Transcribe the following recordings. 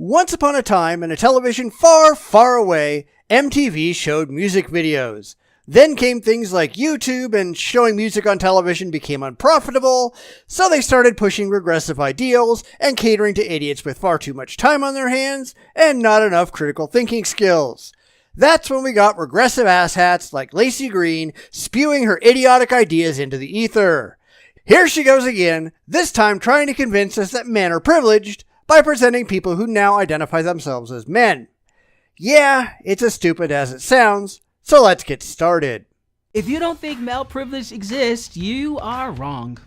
Once upon a time, in a television far, far away, MTV showed music videos. Then came things like YouTube, and showing music on television became unprofitable, so they started pushing regressive ideals and catering to idiots with far too much time on their hands and not enough critical thinking skills. That's when we got regressive asshats like Laci Green spewing her idiotic ideas into the ether. Here she goes again, this time trying to convince us that men are privileged by presenting people who now identify themselves as men. Yeah, it's as stupid as it sounds, so let's get started. If you don't think male privilege exists, you are wrong.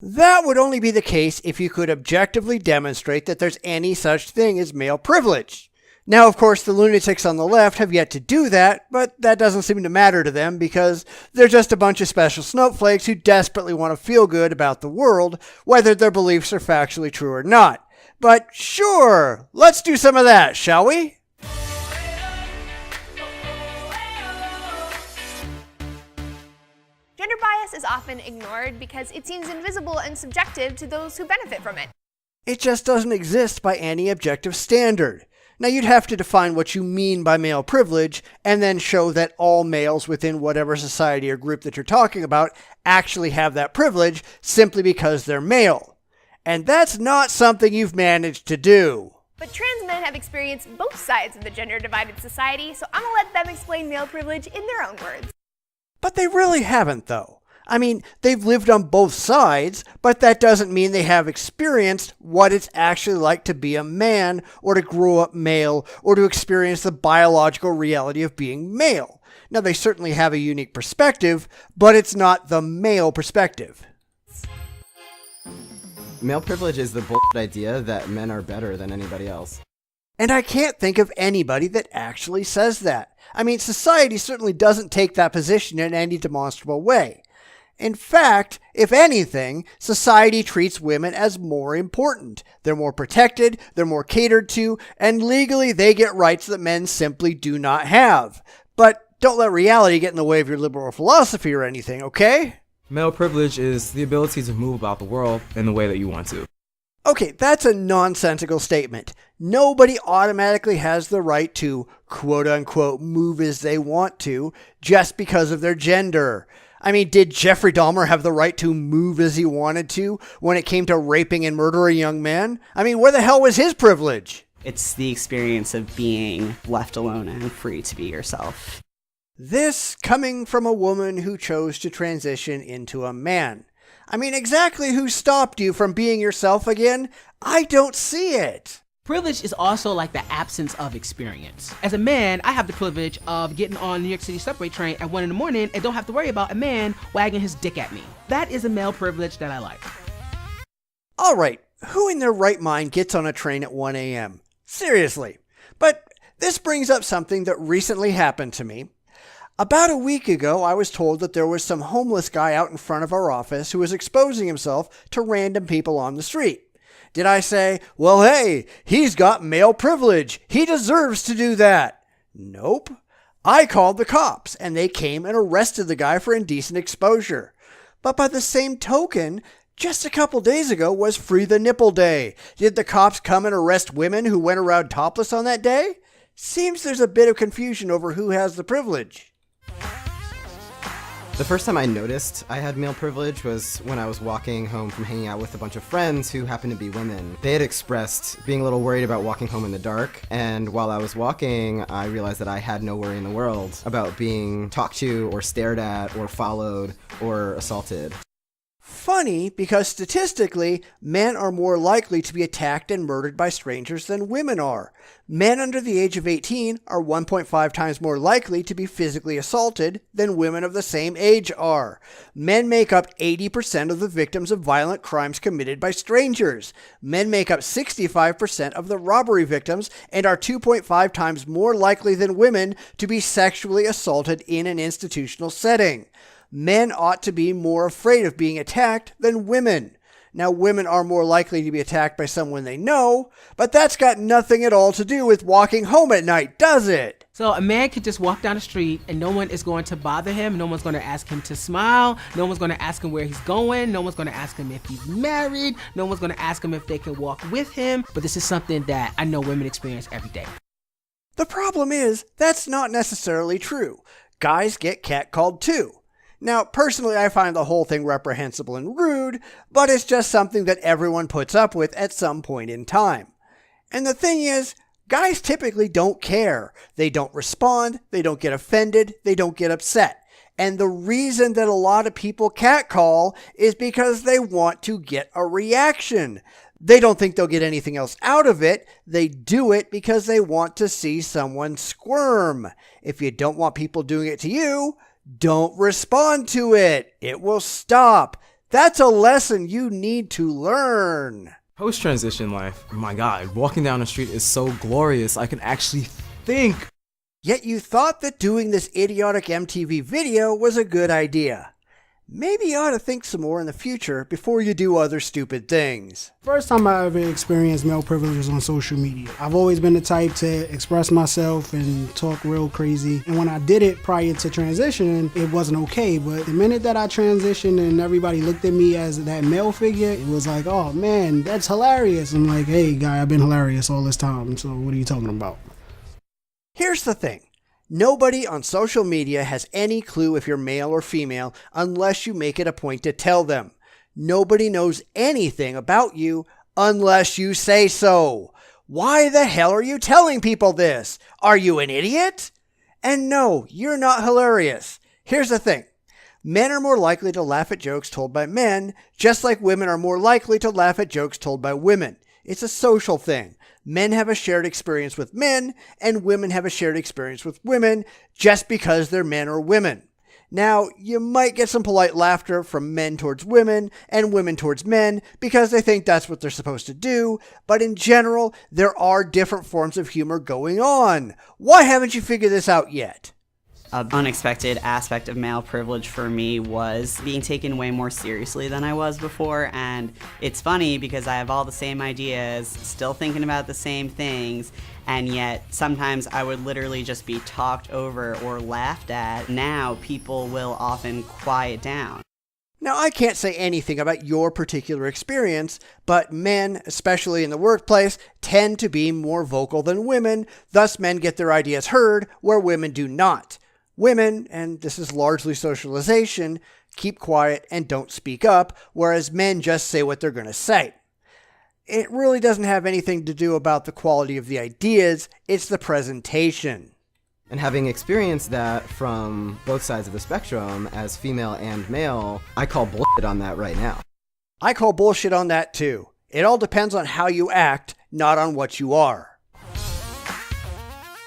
That would only be the case if you could objectively demonstrate that there's any such thing as male privilege. Now, of course, the lunatics on the left have yet to do that, but that doesn't seem to matter to them because they're just a bunch of special snowflakes who desperately want to feel good about the world, whether their beliefs are factually true or not. But sure, let's do some of that, shall we? Gender bias is often ignored because it seems invisible and subjective to those who benefit from it. It just doesn't exist by any objective standard. Now, you'd have to define what you mean by male privilege and then show that all males within whatever society or group that you're talking about actually have that privilege simply because they're male. And that's not something you've managed to do. But trans men have experienced both sides of the gender-divided society, so I'm gonna let them explain male privilege in their own words. But they really haven't, though. I mean, they've lived on both sides, but that doesn't mean they have experienced what it's actually like to be a man, or to grow up male, or to experience the biological reality of being male. Now, they certainly have a unique perspective, but it's not the male perspective. Male privilege is the bullshit idea that men are better than anybody else. And I can't think of anybody that actually says that. I mean, society certainly doesn't take that position in any demonstrable way. In fact, if anything, society treats women as more important. They're more protected, they're more catered to, and legally they get rights that men simply do not have. But don't let reality get in the way of your liberal philosophy or anything, okay? Male privilege is the ability to move about the world in the way that you want to. Okay, that's a nonsensical statement. Nobody automatically has the right to, quote-unquote, move as they want to just because of their gender. I mean, did Jeffrey Dahmer have the right to move as he wanted to when it came to raping and murdering young men? I mean, where the hell was his privilege? It's the experience of being left alone and free to be yourself. This coming from a woman who chose to transition into a man. I mean, exactly who stopped you from being yourself again? I don't see it. Privilege is also like the absence of experience. As a man, I have the privilege of getting on New York City subway train at 1 in the morning and don't have to worry about a man wagging his dick at me. That is a male privilege that I like. All right, who in their right mind gets on a train at 1 a.m.? Seriously. But this brings up something that recently happened to me. About a week ago, I was told that there was some homeless guy out in front of our office who was exposing himself to random people on the street. Did I say, well, hey, he's got male privilege. He deserves to do that? Nope. I called the cops, and they came and arrested the guy for indecent exposure. But by the same token, just a couple days ago was Free the Nipple Day. Did the cops come and arrest women who went around topless on that day? Seems there's a bit of confusion over who has the privilege. The first time I noticed I had male privilege was when I was walking home from hanging out with a bunch of friends who happened to be women. They had expressed being a little worried about walking home in the dark, and while I was walking, I realized that I had no worry in the world about being talked to or stared at or followed or assaulted. Funny, because statistically, men are more likely to be attacked and murdered by strangers than women are. Men under the age of 18 are 1.5 times more likely to be physically assaulted than women of the same age are. Men make up 80% of the victims of violent crimes committed by strangers. Men make up 65% of the robbery victims and are 2.5 times more likely than women to be sexually assaulted in an institutional setting. Men ought to be more afraid of being attacked than women. Now, women are more likely to be attacked by someone they know, but that's got nothing at all to do with walking home at night, does it? So a man could just walk down the street and no one is going to bother him. No one's going to ask him to smile. No one's going to ask him where he's going. No one's going to ask him if he's married. No one's going to ask him if they can walk with him. But this is something that I know women experience every day. The problem is, that's not necessarily true. Guys get catcalled too. Now, personally, I find the whole thing reprehensible and rude, but it's just something that everyone puts up with at some point in time. And the thing is, guys typically don't care. They don't respond, they don't get offended, they don't get upset. And the reason that a lot of people catcall is because they want to get a reaction. They don't think they'll get anything else out of it. They do it because they want to see someone squirm. If you don't want people doing it to you, don't respond to it. It will stop. That's a lesson you need to learn. Post-transition life, my God, walking down the street is so glorious. I can actually think. Yet you thought that doing this idiotic MTV video was a good idea. Maybe you ought to think some more in the future before you do other stupid things. First time I ever experienced male privilege was on social media. I've always been the type to express myself and talk real crazy. And when I did it prior to transitioning, it wasn't okay. But the minute that I transitioned and everybody looked at me as that male figure, it was like, oh man, that's hilarious. I'm like, hey guy, I've been hilarious all this time. So what are you talking about? Here's the thing. Nobody on social media has any clue if you're male or female unless you make it a point to tell them. Nobody knows anything about you unless you say so. Why the hell are you telling people this? Are you an idiot? And no, you're not hilarious. Here's the thing. Men are more likely to laugh at jokes told by men, just like women are more likely to laugh at jokes told by women. It's a social thing. Men have a shared experience with men, and women have a shared experience with women just because they're men or women. Now, you might get some polite laughter from men towards women and women towards men because they think that's what they're supposed to do, but in general, there are different forms of humor going on. Why haven't you figured this out yet? An unexpected aspect of male privilege for me was being taken way more seriously than I was before, and it's funny because I have all the same ideas, still thinking about the same things, and yet sometimes I would literally just be talked over or laughed at. Now people will often quiet down. Now, I can't say anything about your particular experience, but men, especially in the workplace, tend to be more vocal than women, thus men get their ideas heard where women do not. Women, and this is largely socialization, keep quiet and don't speak up, whereas men just say what they're going to say. It really doesn't have anything to do about the quality of the ideas, it's the presentation. And having experienced that from both sides of the spectrum, as female and male, I call bullshit on that right now. I call bullshit on that too. It all depends on how you act, not on what you are.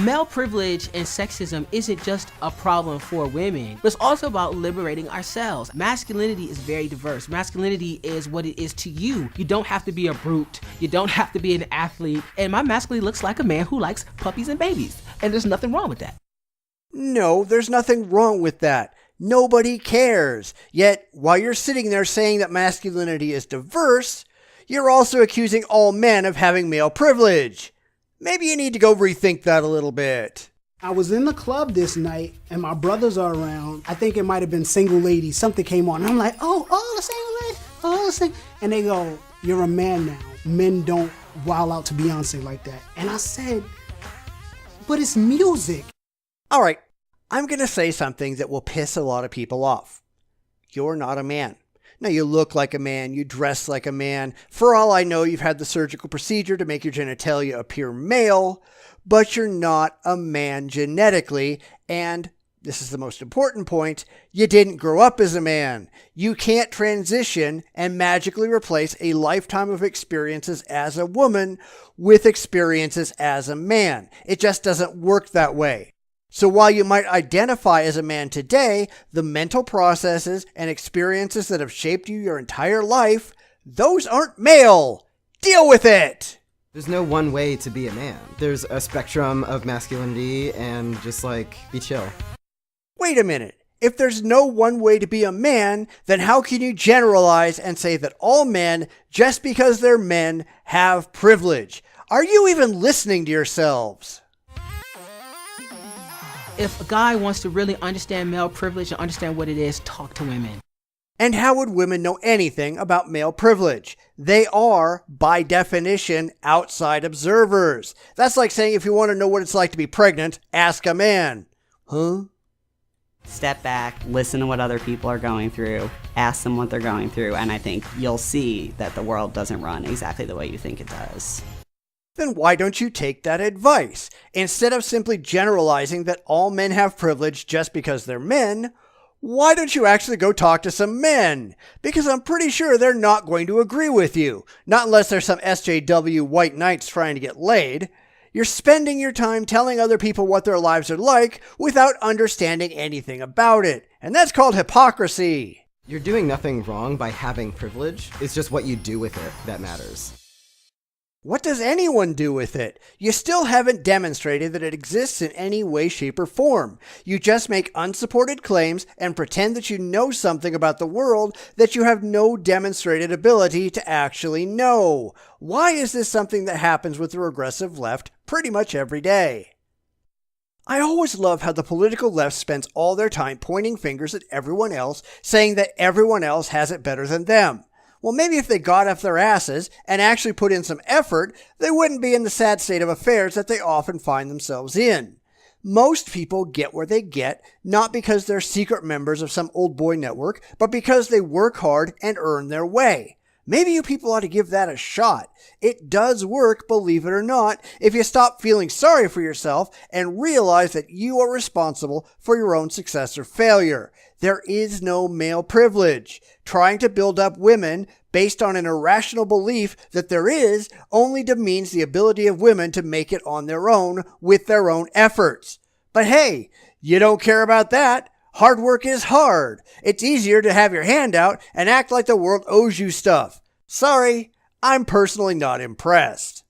Male privilege and sexism isn't just a problem for women, but it's also about liberating ourselves. Masculinity is very diverse. Masculinity is what it is to you. You don't have to be a brute. You don't have to be an athlete. And my masculinity looks like a man who likes puppies and babies. And there's nothing wrong with that. No, there's nothing wrong with that. Nobody cares. Yet, while you're sitting there saying that masculinity is diverse, you're also accusing all men of having male privilege. Maybe you need to go rethink that a little bit. I was in the club this night and my brothers are around. I think it might have been Single Ladies. Something came on. And I'm like, the Single Ladies. The Single. And they go, you're a man now. Men don't wild out to Beyonce like that. And I said, but it's music. All right, I'm going to say something that will piss a lot of people off. You're not a man. Now, you look like a man, you dress like a man. For all I know, you've had the surgical procedure to make your genitalia appear male, but you're not a man genetically, and this is the most important point, you didn't grow up as a man. You can't transition and magically replace a lifetime of experiences as a woman with experiences as a man. It just doesn't work that way. So while you might identify as a man today, the mental processes and experiences that have shaped you your entire life, those aren't male. Deal with it! There's no one way to be a man. There's a spectrum of masculinity, and just be chill. Wait a minute. If there's no one way to be a man, then how can you generalize and say that all men, just because they're men, have privilege? Are you even listening to yourselves? If a guy wants to really understand male privilege and understand what it is, talk to women. And how would women know anything about male privilege? They are, by definition, outside observers. That's like saying if you want to know what it's like to be pregnant, ask a man. Huh? Step back, listen to what other people are going through, ask them what they're going through, and I think you'll see that the world doesn't run exactly the way you think it does. Then why don't you take that advice? Instead of simply generalizing that all men have privilege just because they're men, why don't you actually go talk to some men? Because I'm pretty sure they're not going to agree with you. Not unless there's some SJW white knights trying to get laid. You're spending your time telling other people what their lives are like without understanding anything about it. And that's called hypocrisy. You're doing nothing wrong by having privilege. It's just what you do with it that matters. What does anyone do with it? You still haven't demonstrated that it exists in any way, shape, or form. You just make unsupported claims and pretend that you know something about the world that you have no demonstrated ability to actually know. Why is this something that happens with the regressive left pretty much every day? I always love how the political left spends all their time pointing fingers at everyone else, saying that everyone else has it better than them. Well, maybe if they got off their asses and actually put in some effort, they wouldn't be in the sad state of affairs that they often find themselves in. Most people get where they get, not because they're secret members of some old boy network, but because they work hard and earn their way. Maybe you people ought to give that a shot. It does work, believe it or not, if you stop feeling sorry for yourself and realize that you are responsible for your own success or failure. There is no male privilege. Trying to build up women based on an irrational belief that there is only demeans the ability of women to make it on their own with their own efforts. But hey, you don't care about that. Hard work is hard. It's easier to have your hand out and act like the world owes you stuff. Sorry, I'm personally not impressed.